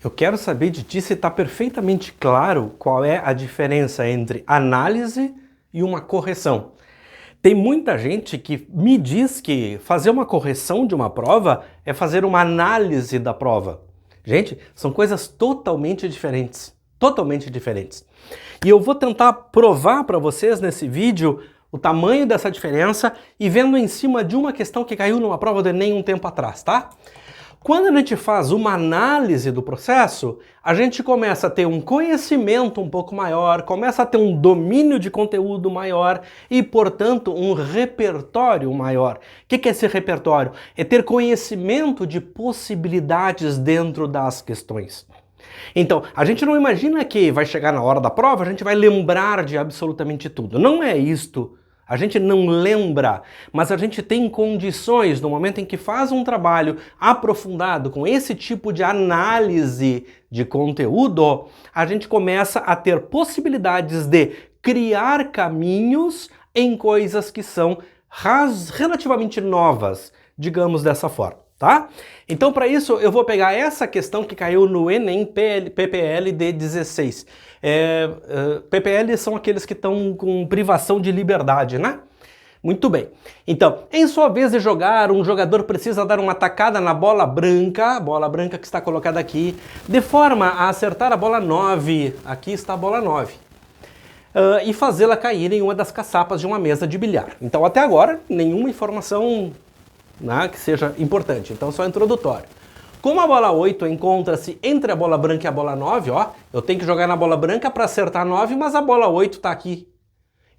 Eu quero saber de ti se está perfeitamente claro qual é a diferença entre análise e uma correção. Tem muita gente que me diz que fazer uma correção de uma prova é fazer uma análise da prova. Gente, são coisas totalmente diferentes. Totalmente diferentes. E eu vou tentar provar para vocês nesse vídeo o tamanho dessa diferença e vendo em cima de uma questão que caiu numa prova do Enem um tempo atrás, tá? Quando a gente faz uma análise do processo, a gente começa a ter um conhecimento um pouco maior, começa a ter um domínio de conteúdo maior e, portanto, um repertório maior. O que é esse repertório? É ter conhecimento de possibilidades dentro das questões. Então, a gente não imagina que vai chegar na hora da prova, a gente vai lembrar de absolutamente tudo. Não é isto. A gente não lembra, mas a gente tem condições, no momento em que faz um trabalho aprofundado com esse tipo de análise de conteúdo, a gente começa a ter possibilidades de criar caminhos em coisas que são relativamente novas, digamos dessa forma, tá? Então, para isso, eu vou pegar essa questão que caiu no Enem PPL de 16. PPL são aqueles que estão com privação de liberdade, né? Muito bem. Então, em sua vez de jogar, um jogador precisa dar uma tacada na bola branca que está colocada aqui, de forma a acertar a bola 9, aqui está a bola 9, e fazê-la cair em uma das caçapas de uma mesa de bilhar. Então, até agora, nenhuma informação que seja importante, então só introdutório. Como a bola 8 encontra-se entre a bola branca e a bola 9, ó, eu tenho que jogar na bola branca para acertar a 9, mas a bola 8 está aqui.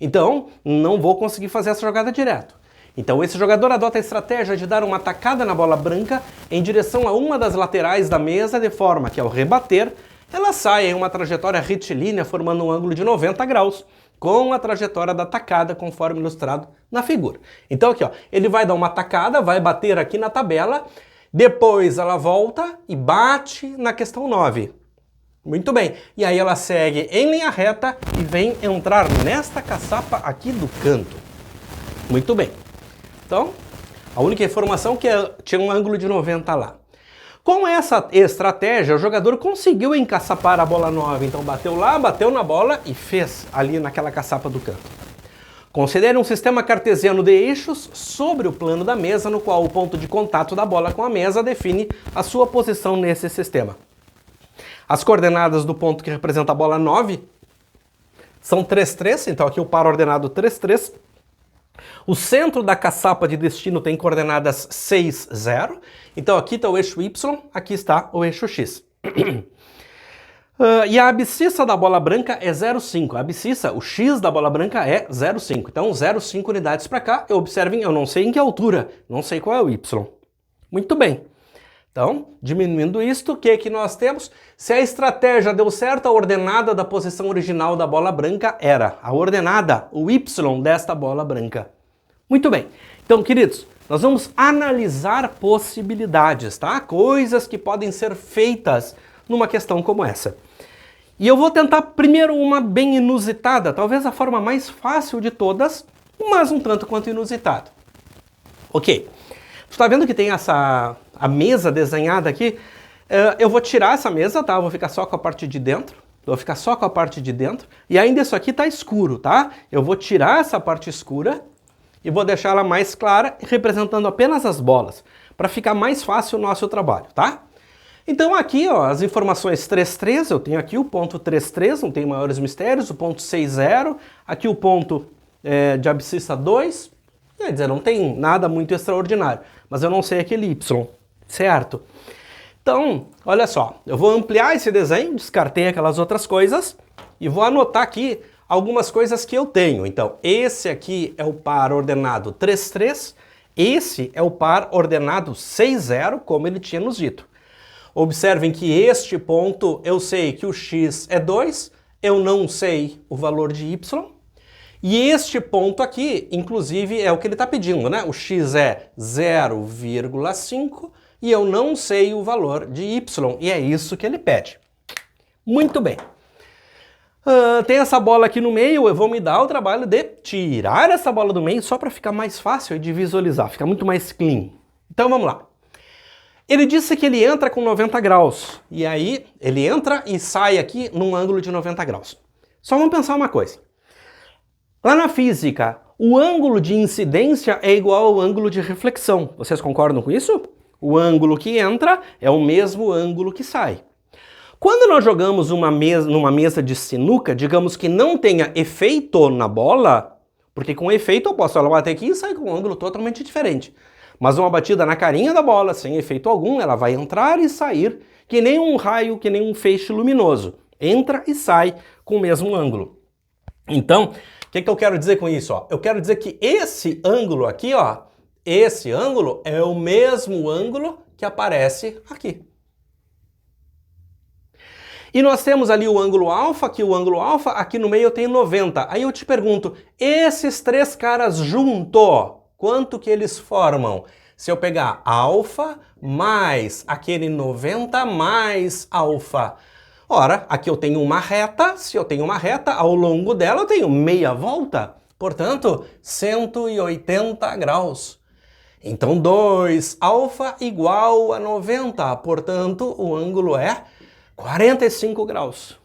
Então, não vou conseguir fazer essa jogada direto. Então, esse jogador adota a estratégia de dar uma tacada na bola branca em direção a uma das laterais da mesa, de forma que, ao rebater, ela saia em uma trajetória retilínea, formando um ângulo de 90 graus, com a trajetória da tacada, conforme ilustrado na figura. Então, aqui, ó, ele vai dar uma tacada, vai bater aqui na tabela, depois ela volta e bate na questão 9. Muito bem. E aí ela segue em linha reta e vem entrar nesta caçapa aqui do canto. Muito bem. Então, a única informação é que tinha um ângulo de 90 lá. Com essa estratégia, o jogador conseguiu encaçapar a bola 9. Então bateu lá, bateu na bola e fez ali naquela caçapa do canto. Considere um sistema cartesiano de eixos sobre o plano da mesa, no qual o ponto de contato da bola com a mesa define a sua posição nesse sistema. As coordenadas do ponto que representa a bola 9 são 3, 3, então aqui o par ordenado 3, 3. O centro da caçapa de destino tem coordenadas 6, 0. Então aqui está o eixo Y, aqui está o eixo X. E a abscissa da bola branca é 0,5. A abscissa, o X da bola branca é 0,5. Então 0,5 unidades para cá. Observem, eu não sei em que altura, não sei qual é o Y. Muito bem. Então, diminuindo isto, o que nós temos? Se a estratégia deu certo, a ordenada da posição original da bola branca era a ordenada, o Y desta bola branca. Muito bem. Então, queridos, nós vamos analisar possibilidades, tá? Coisas que podem ser feitas numa questão como essa. E eu vou tentar primeiro uma bem inusitada, talvez a forma mais fácil de todas, mas um tanto quanto inusitada. Ok. Tu tá vendo que tem a mesa desenhada aqui? Eu vou tirar essa mesa, tá? Eu vou ficar só com a parte de dentro. E ainda isso aqui tá escuro, tá? Eu vou tirar essa parte escura e vou deixar ela mais clara, representando apenas as bolas, para ficar mais fácil o nosso trabalho, tá? Então aqui, ó, as informações 3, 3, eu tenho aqui o ponto 3, 3, não tem maiores mistérios, o ponto 6, 0, aqui o ponto de abscissa 2, quer dizer, não tem nada muito extraordinário, mas eu não sei aquele Y, certo? Então, olha só, eu vou ampliar esse desenho, descartei aquelas outras coisas e vou anotar aqui algumas coisas que eu tenho. Então, esse aqui é o par ordenado 3, 3, esse é o par ordenado 6, 0, como ele tinha nos dito. Observem que este ponto, eu sei que o X é 2, eu não sei o valor de Y. E este ponto aqui, inclusive, é o que ele está pedindo, né? O X é 0,5 e eu não sei o valor de Y. E é isso que ele pede. Muito bem. Tem essa bola aqui no meio, eu vou me dar o trabalho de tirar essa bola do meio só para ficar mais fácil de visualizar, ficar muito mais clean. Então vamos lá. Ele disse que ele entra com 90 graus. E aí, ele entra e sai aqui num ângulo de 90 graus. Só vamos pensar uma coisa. Lá na física, o ângulo de incidência é igual ao ângulo de reflexão. Vocês concordam com isso? O ângulo que entra é o mesmo ângulo que sai. Quando nós jogamos numa mesa de sinuca, digamos que não tenha efeito na bola, porque com efeito eu posso ela bater aqui e sair com um ângulo totalmente diferente. Mas uma batida na carinha da bola, sem efeito algum, ela vai entrar e sair que nem um raio, que nem um feixe luminoso. Entra e sai com o mesmo ângulo. Então, o que eu quero dizer com isso? Eu quero dizer que esse ângulo aqui, esse ângulo é o mesmo ângulo que aparece aqui. E nós temos ali o ângulo alfa, aqui no meio eu tenho 90. Aí eu te pergunto, esses três caras juntos, quanto que eles formam? Se eu pegar alfa mais aquele 90 mais alfa. Ora, aqui eu tenho uma reta, se eu tenho uma reta, ao longo dela eu tenho meia volta. Portanto, 180 graus. Então 2 alfa igual a 90, portanto o ângulo é 45 graus.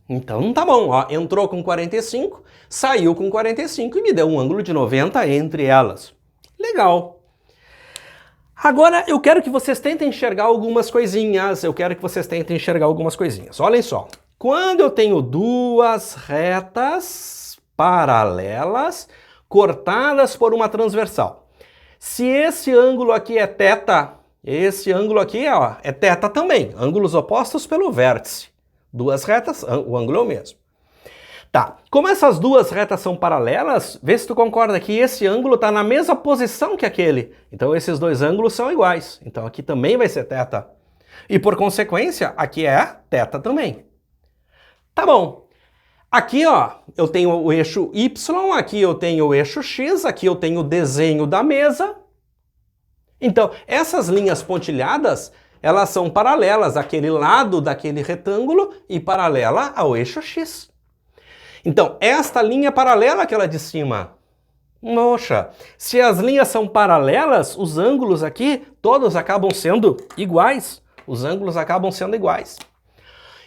Então tá bom, entrou com 45, saiu com 45 e me deu um ângulo de 90 entre elas. Legal. Agora eu quero que vocês tentem enxergar algumas coisinhas, Olhem só, quando eu tenho duas retas paralelas cortadas por uma transversal, se esse ângulo aqui é θ, esse ângulo aqui é θ também, ângulos opostos pelo vértice. Duas retas, o ângulo é o mesmo. Tá, como essas duas retas são paralelas, vê se tu concorda que esse ângulo está na mesma posição que aquele. Então esses dois ângulos são iguais. Então aqui também vai ser θ. E por consequência, aqui é θ também. Tá bom. Aqui, eu tenho o eixo Y, aqui eu tenho o eixo X, aqui eu tenho o desenho da mesa. Então, essas linhas pontilhadas, elas são paralelas àquele lado daquele retângulo e paralela ao eixo X. Então, esta linha paralela àquela de cima. Poxa, se as linhas são paralelas, os ângulos aqui todos acabam sendo iguais.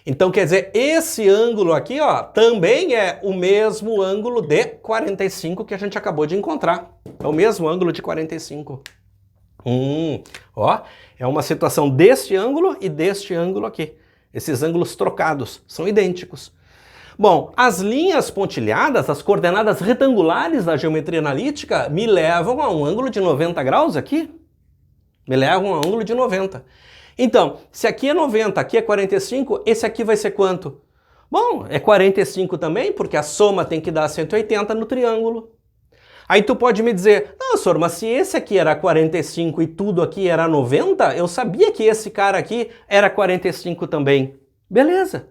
Então, quer dizer, esse ângulo aqui, também é o mesmo ângulo de 45 que a gente acabou de encontrar. É o mesmo ângulo de 45. É uma situação deste ângulo e deste ângulo aqui. Esses ângulos trocados são idênticos. Bom, as linhas pontilhadas, as coordenadas retangulares da geometria analítica, me levam a um ângulo de 90 graus aqui. Me levam a um ângulo de 90. Então, se aqui é 90, aqui é 45, esse aqui vai ser quanto? Bom, é 45 também, porque a soma tem que dar 180 no triângulo. Aí tu pode me dizer, não, senhor, mas se esse aqui era 45 e tudo aqui era 90, eu sabia que esse cara aqui era 45 também. Beleza.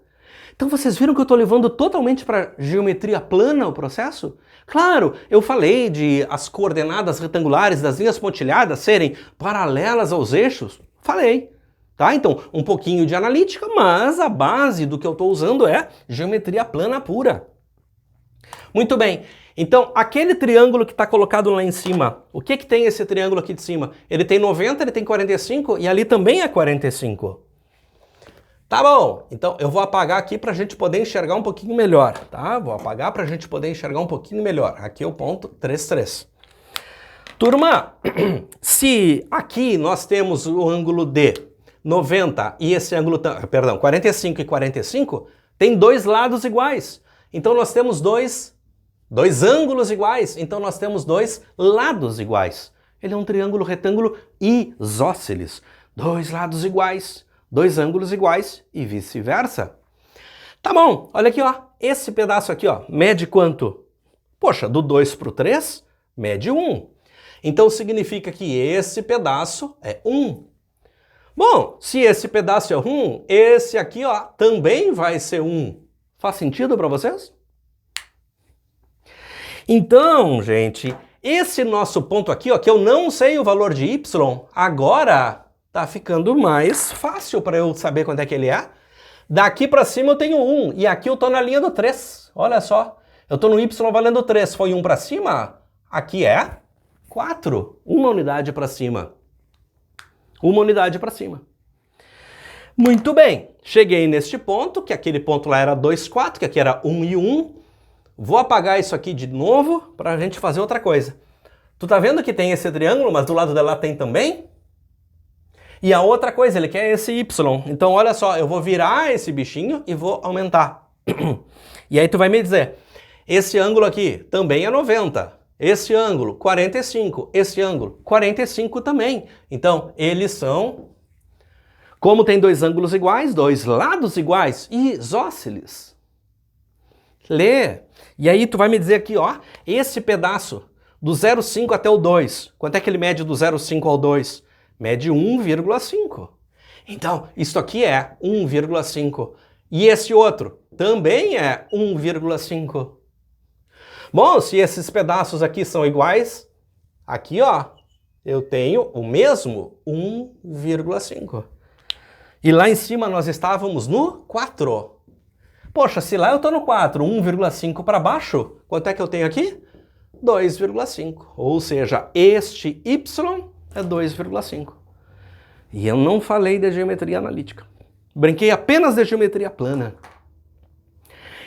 Então vocês viram que eu estou levando totalmente para geometria plana o processo? Claro, eu falei de as coordenadas retangulares das linhas pontilhadas serem paralelas aos eixos. Falei. Tá? Então, um pouquinho de analítica, mas a base do que eu estou usando é geometria plana pura. Muito bem. Então, aquele triângulo que está colocado lá em cima, o que tem esse triângulo aqui de cima? Ele tem 90, ele tem 45 e ali também é 45. Tá bom, então eu vou apagar aqui para a gente poder enxergar um pouquinho melhor, tá? Vou apagar para a gente poder enxergar um pouquinho melhor. Aqui é o ponto 33. Turma, se aqui nós temos o ângulo de 90 e esse ângulo, 45 e 45, tem dois lados iguais. Então nós temos dois ângulos iguais, então nós temos dois lados iguais. Ele é um triângulo retângulo isósceles. Dois lados iguais. Dois ângulos iguais e vice-versa. Tá bom, olha aqui, esse pedaço aqui, mede quanto? Poxa, do 2 para o 3, mede 1. Então significa que esse pedaço é 1. Bom, se esse pedaço é 1, esse aqui, também vai ser 1. Faz sentido para vocês? Então, gente, esse nosso ponto aqui, que eu não sei o valor de y, agora tá ficando mais fácil para eu saber quanto é que ele é. Daqui para cima eu tenho 1 e aqui eu tô na linha do 3. Olha só, eu tô no y valendo 3. Foi 1 para cima, aqui é 4. Uma unidade para cima. Uma unidade para cima. Muito bem, cheguei neste ponto, que aquele ponto lá era 2, 4, que aqui era 1 e 1. Vou apagar isso aqui de novo para a gente fazer outra coisa. Tu tá vendo que tem esse triângulo, mas do lado de lá tem também? E a outra coisa, ele quer esse y. Então olha só, eu vou virar esse bichinho e vou aumentar. E aí tu vai me dizer, esse ângulo aqui também é 90. Esse ângulo, 45. Esse ângulo, 45 também. Então, eles são... Como tem dois ângulos iguais, dois lados iguais, isósceles. Lê. E aí tu vai me dizer aqui, ó, esse pedaço do 0,5 até o 2. Quanto é que ele mede do 0,5 ao 2? Mede 1,5. Então, isso aqui é 1,5. E esse outro também é 1,5. Bom, se esses pedaços aqui são iguais, aqui, ó, eu tenho o mesmo 1,5. E lá em cima nós estávamos no 4. Poxa, se lá eu estou no 4, 1,5 para baixo, quanto é que eu tenho aqui? 2,5. Ou seja, este y é 2,5. E eu não falei de geometria analítica. Brinquei apenas de geometria plana.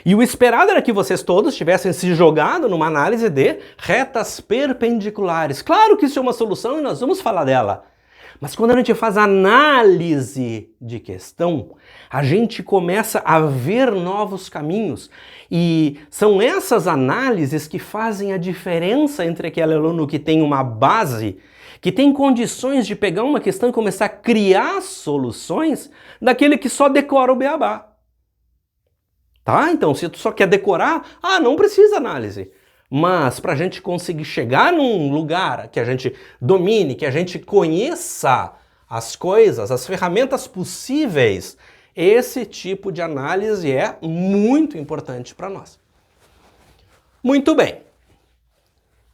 E o esperado era que vocês todos tivessem se jogado numa análise de retas perpendiculares. Claro que isso é uma solução e nós vamos falar dela. Mas quando a gente faz análise de questão, a gente começa a ver novos caminhos. E são essas análises que fazem a diferença entre aquele aluno que tem uma base, que tem condições de pegar uma questão e começar a criar soluções, daquele que só decora o beabá. Tá? Então, se tu só quer decorar, não precisa análise. Mas para a gente conseguir chegar num lugar que a gente domine, que a gente conheça as coisas, as ferramentas possíveis, esse tipo de análise é muito importante para nós. Muito bem.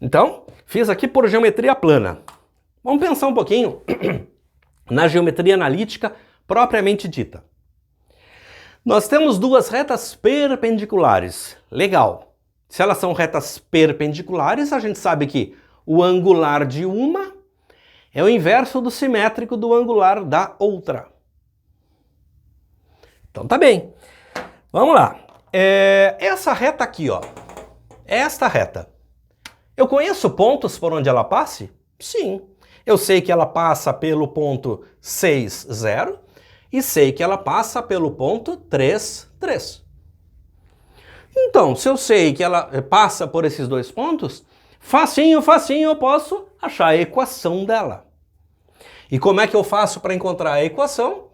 Então, fiz aqui por geometria plana. Vamos pensar um pouquinho na geometria analítica propriamente dita. Nós temos duas retas perpendiculares. Legal. Se elas são retas perpendiculares, a gente sabe que o angular de uma é o inverso do simétrico do angular da outra. Então tá bem. Vamos lá. Essa reta aqui, ó. Esta reta. Eu conheço pontos por onde ela passe? Sim. Eu sei que ela passa pelo ponto 6, 0 e sei que ela passa pelo ponto 3, 3. Então, se eu sei que ela passa por esses dois pontos, facinho, facinho eu posso achar a equação dela. E como é que eu faço para encontrar a equação?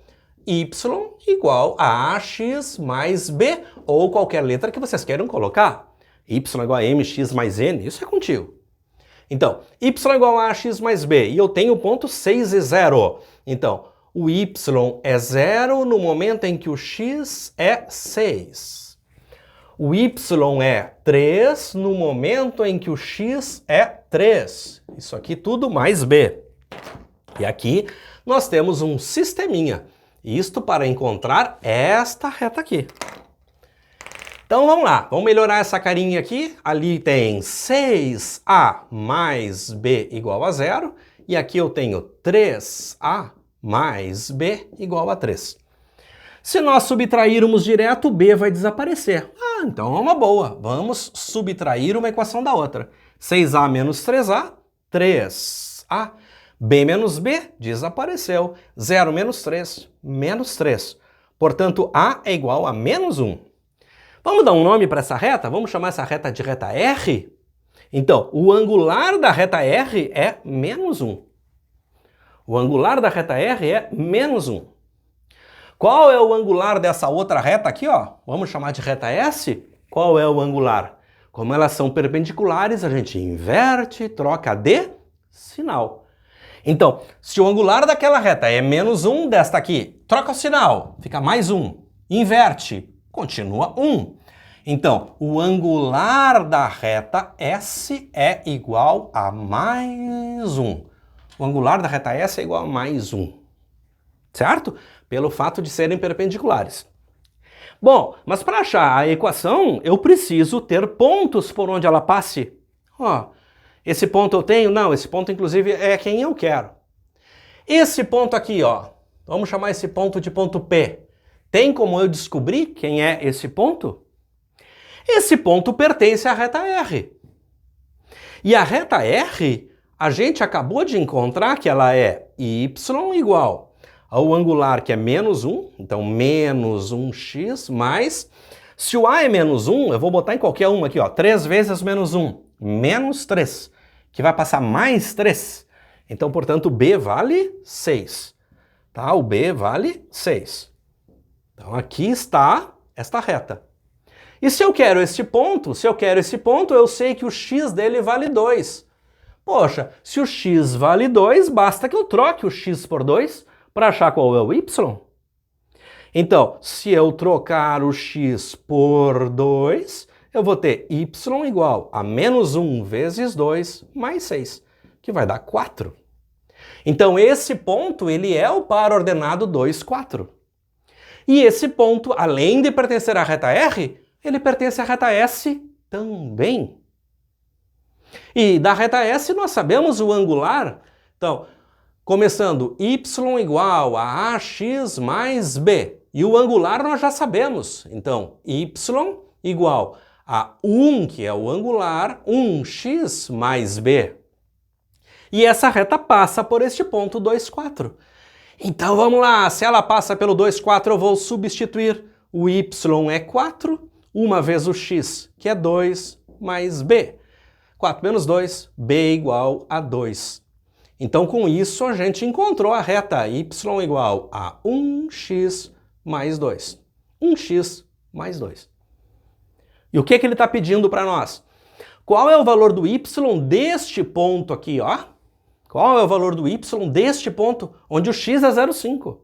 Y igual a ax mais b, ou qualquer letra que vocês queiram colocar. Y igual a mx mais n, isso é contigo. Então, y igual a ax mais b, e eu tenho o ponto 6 e 0. Então, o y é 0 no momento em que o x é 6. O y é 3 no momento em que o x é 3. Isso aqui tudo mais b. E aqui nós temos um sisteminha. Isto para encontrar esta reta aqui. Então vamos lá, vamos melhorar essa carinha aqui. Ali tem 6a mais b igual a 0. E aqui eu tenho 3a mais b igual a 3. Se nós subtrairmos direto, b vai desaparecer. Então é uma boa. Vamos subtrair uma equação da outra. 6a menos 3a, 3a. b menos b, desapareceu. 0 menos 3, menos 3. Portanto, a é igual a menos 1. Vamos dar um nome para essa reta? Vamos chamar essa reta de reta R? Então, o angular da reta R é menos 1. O angular da reta R é menos 1. Qual é o angular dessa outra reta aqui, ó? Vamos chamar de reta S? Qual é o angular? Como elas são perpendiculares, a gente inverte, troca de sinal. Então, se o angular daquela reta é menos 1, desta aqui, troca o sinal, fica mais 1. Inverte, continua 1. Então, o angular da reta S é igual a mais 1. O angular da reta S é igual a mais 1. Certo? Pelo fato de serem perpendiculares. Bom, mas para achar a equação, eu preciso ter pontos por onde ela passe. Ó, esse ponto eu tenho? Não, esse ponto inclusive é quem eu quero. Esse ponto aqui, ó, vamos chamar esse ponto de ponto P. Tem como eu descobrir quem é esse ponto? Esse ponto pertence à reta R. E a reta R, a gente acabou de encontrar que ela é y igual ao angular, que é menos 1, então menos 1x, mais... Se o a é menos 1, eu vou botar em qualquer uma aqui, ó, 3 vezes menos 1, menos 3, que vai passar mais 3. Então, portanto, b vale 6. Tá? O b vale 6. Então, aqui está esta reta. E se eu quero esse ponto, eu sei que o x dele vale 2. Poxa, se o x vale 2, basta que eu troque o x por 2 para achar qual é o y. Então, se eu trocar o x por 2, eu vou ter y igual a menos 1 vezes 2 mais 6, que vai dar 4. Então, esse ponto, ele é o par ordenado 2, 4. E esse ponto, além de pertencer à reta R, ele pertence à reta S também. E da reta S nós sabemos o angular. Então, começando y igual a ax mais b. E o angular nós já sabemos. Então, y igual a 1, que é o angular, 1x mais b. E essa reta passa por este ponto 2, 4. Então vamos lá, se ela passa pelo 2, 4, eu vou substituir. O y é 4, uma vez o x, que é 2, mais b. 4 menos 2, b igual a 2. Então com isso a gente encontrou a reta y igual a 1x mais 2. 1x mais 2. E o que ele está pedindo para nós? Qual é o valor do y deste ponto aqui, ó? Qual é o valor do y deste ponto onde o x é 0,5?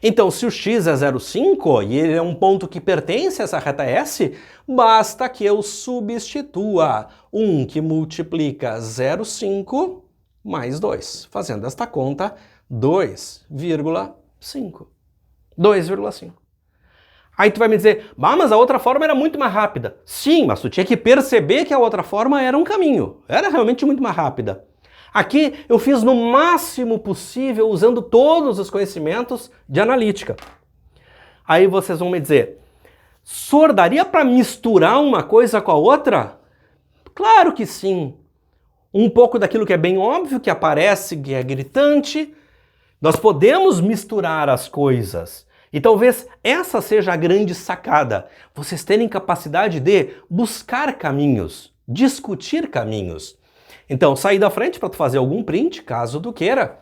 Então, se o x é 0,5 e ele é um ponto que pertence a essa reta S, basta que eu substitua 1 que multiplica 0,5 mais 2. Fazendo esta conta, 2,5. 2,5. Aí tu vai me dizer, mas a outra forma era muito mais rápida. Sim, mas tu tinha que perceber que a outra forma era um caminho. Era realmente muito mais rápida. Aqui eu fiz no máximo possível usando todos os conhecimentos de analítica. Aí vocês vão me dizer, Sor, daria para misturar uma coisa com a outra? Claro que sim. Um pouco daquilo que é bem óbvio, que aparece, que é gritante. Nós podemos misturar as coisas. E talvez essa seja a grande sacada. Vocês terem capacidade de buscar caminhos, discutir caminhos. Então, sair da frente para tu fazer algum print, caso tu queira.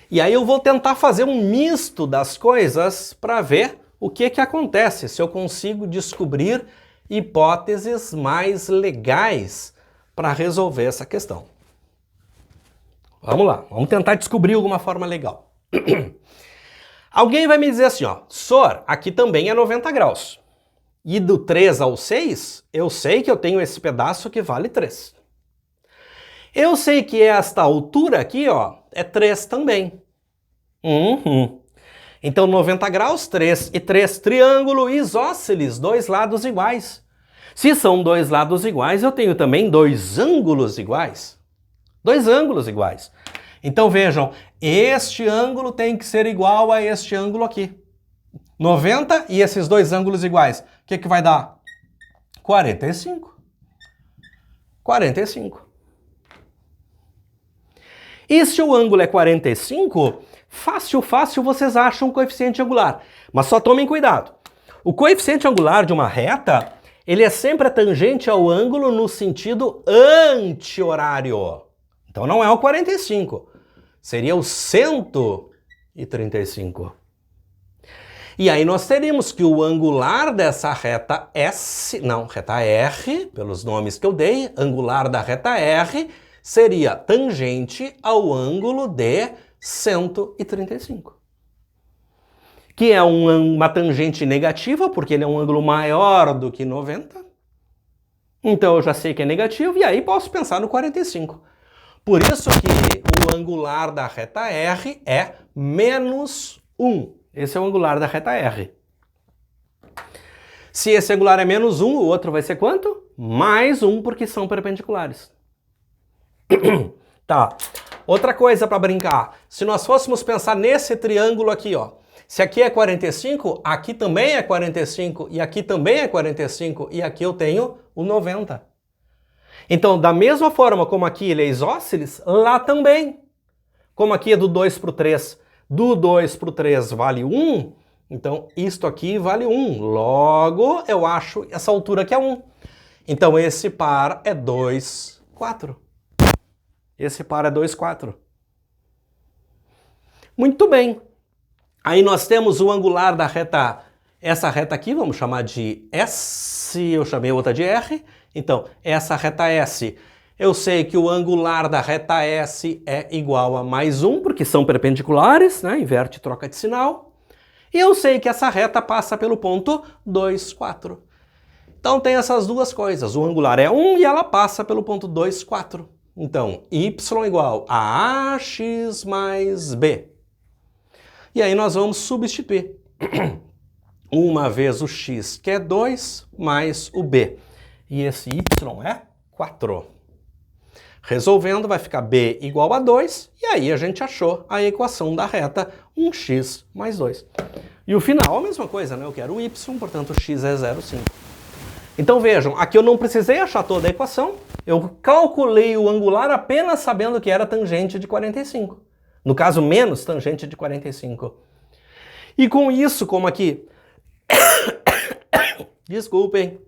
E aí eu vou tentar fazer um misto das coisas para ver o que acontece, se eu consigo descobrir hipóteses mais legais para resolver essa questão. Vamos lá, vamos tentar descobrir alguma forma legal. Alguém vai me dizer assim, ó, Sor, aqui também é 90 graus. E do 3 ao 6, eu sei que eu tenho esse pedaço que vale 3. Eu sei que esta altura aqui, ó, é 3 também. Então 90 graus, 3 e 3, triângulo isósceles, dois lados iguais. Se são dois lados iguais, eu tenho também dois ângulos iguais. Dois ângulos iguais. Então vejam, este ângulo tem que ser igual a este ângulo aqui. 90 e esses dois ângulos iguais. O que vai dar? 45. 45. E se o ângulo é 45, fácil vocês acham o coeficiente angular. Mas só tomem cuidado. O coeficiente angular de uma reta, ele é sempre a tangente ao ângulo no sentido anti-horário. Então não é o 45, seria o 135. E aí nós teríamos que o angular dessa reta reta R, pelos nomes que eu dei, angular da reta R, seria tangente ao ângulo de 135. Que é uma tangente negativa, porque ele é um ângulo maior do que 90. Então eu já sei que é negativo, e aí posso pensar no 45. Por isso que o angular da reta R é menos 1. Esse é o angular da reta R. Se esse angular é menos 1, o outro vai ser quanto? Mais 1, porque são perpendiculares. Tá. Outra coisa para brincar, se nós fôssemos pensar nesse triângulo aqui, ó, se aqui é 45, aqui também é 45, e aqui também é 45, e aqui eu tenho o 90. Então, da mesma forma como aqui ele é isósceles, lá também. Como aqui é do 2 para o 3, do 2 para o 3 vale 1, então isto aqui vale 1. Logo, eu acho essa altura que é 1. Então, esse par é 2, 4. Esse par é 2, 4. Muito bem. Aí nós temos o angular da reta, essa reta aqui, vamos chamar de S, eu chamei outra de R. Então, essa reta S, eu sei que o angular da reta S é igual a mais 1, porque são perpendiculares, né? Inverte e troca de sinal. E eu sei que essa reta passa pelo ponto 2, 4. Então tem essas duas coisas, o angular é 1 e ela passa pelo ponto 2, 4. Então, y igual a ax mais b. E aí nós vamos substituir. Uma vez o x, que é 2, mais o b. E esse y é 4. Resolvendo, vai ficar b igual a 2, e aí a gente achou a equação da reta 1x mais 2. E o final, a mesma coisa, né? Eu quero o y, portanto o x é 0,5. Então vejam, aqui eu não precisei achar toda a equação, eu calculei o angular apenas sabendo que era tangente de 45. No caso, menos tangente de 45. E com isso, como aqui... Desculpem.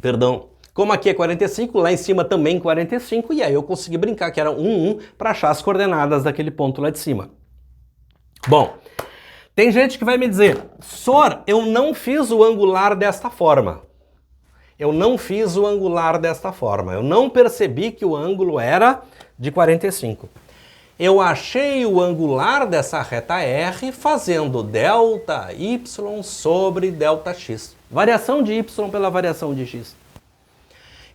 Perdão. Como aqui é 45, lá em cima também 45, e aí eu consegui brincar que era 1, 1, para achar as coordenadas daquele ponto lá de cima. Bom, tem gente que vai me dizer, Sor, eu não fiz o angular desta forma. Eu não fiz o angular desta forma. Eu não percebi que o ângulo era de 45. Eu achei o angular dessa reta R fazendo delta y sobre delta x. Variação de y pela variação de x.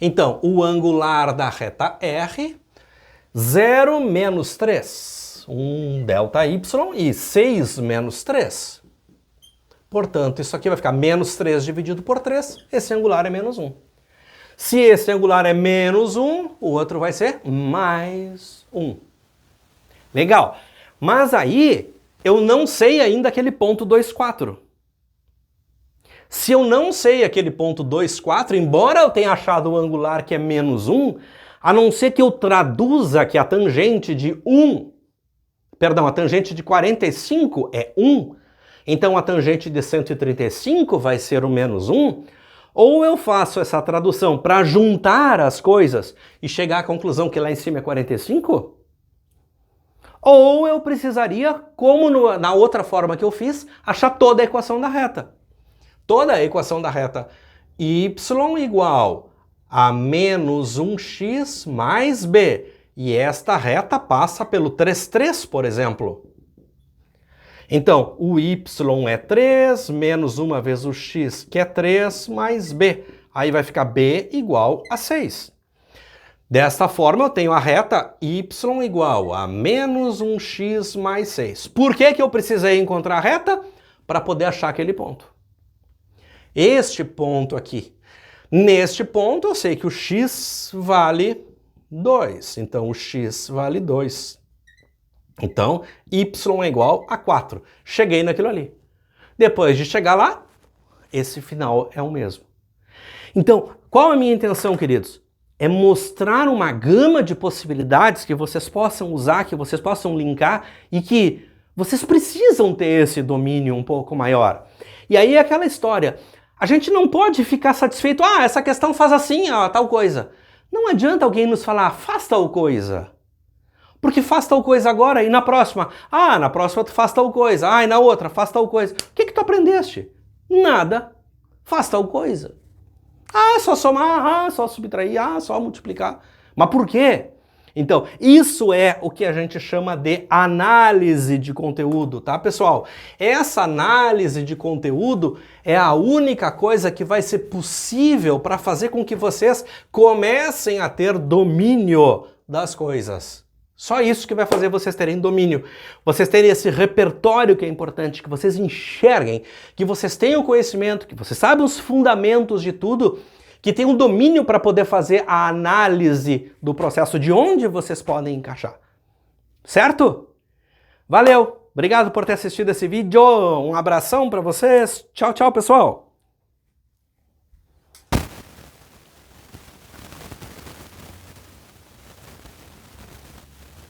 Então, o angular da reta R, 0 menos 3. 1 delta y e 6 menos 3. Portanto, isso aqui vai ficar menos 3 dividido por 3. Esse angular é menos 1. Se esse angular é menos 1, o outro vai ser mais 1. Legal. Mas aí, eu não sei ainda aquele ponto 2, 4. Se eu não sei aquele ponto 2, 4, embora eu tenha achado o angular que é menos 1, a não ser que eu traduza que a tangente de 1, perdão, a tangente de 45 é 1, então a tangente de 135 vai ser o menos 1, ou eu faço essa tradução para juntar as coisas e chegar à conclusão que lá em cima é 45, ou eu precisaria, como na outra forma que eu fiz, achar toda a equação da reta. Toda a equação da reta y igual a menos 1x mais b. E esta reta passa pelo 3, 3, por exemplo. Então, o y é 3, menos 1 vezes o x, que é 3, mais b. Aí vai ficar b igual a 6. Desta forma, eu tenho a reta y igual a menos 1x mais 6. Por que eu precisei encontrar a reta? Para poder achar aquele ponto. Este ponto aqui. Neste ponto, eu sei que o x vale 2. Então, o x vale 2. Então, y é igual a 4. Cheguei naquilo ali. Depois de chegar lá, esse final é o mesmo. Então, qual é a minha intenção, queridos? É mostrar uma gama de possibilidades que vocês possam usar, que vocês possam linkar e que vocês precisam ter esse domínio um pouco maior. E aí é aquela história, a gente não pode ficar satisfeito, essa questão faz assim, tal coisa. Não adianta alguém nos falar, faz tal coisa. Porque faz tal coisa agora e na próxima, na próxima tu faz tal coisa, e na outra faz tal coisa. O que tu aprendeste? Nada. Faz tal coisa. Só somar, só subtrair, só multiplicar. Mas por quê? Então, isso é o que a gente chama de análise de conteúdo, tá, pessoal? Essa análise de conteúdo é a única coisa que vai ser possível para fazer com que vocês comecem a ter domínio das coisas. Só isso que vai fazer vocês terem domínio. Vocês terem esse repertório que é importante, que vocês enxerguem, que vocês tenham conhecimento, que vocês sabem os fundamentos de tudo, que tem um domínio para poder fazer a análise do processo de onde vocês podem encaixar. Certo? Valeu! Obrigado por ter assistido esse vídeo. Um abração para vocês. Tchau, tchau, pessoal!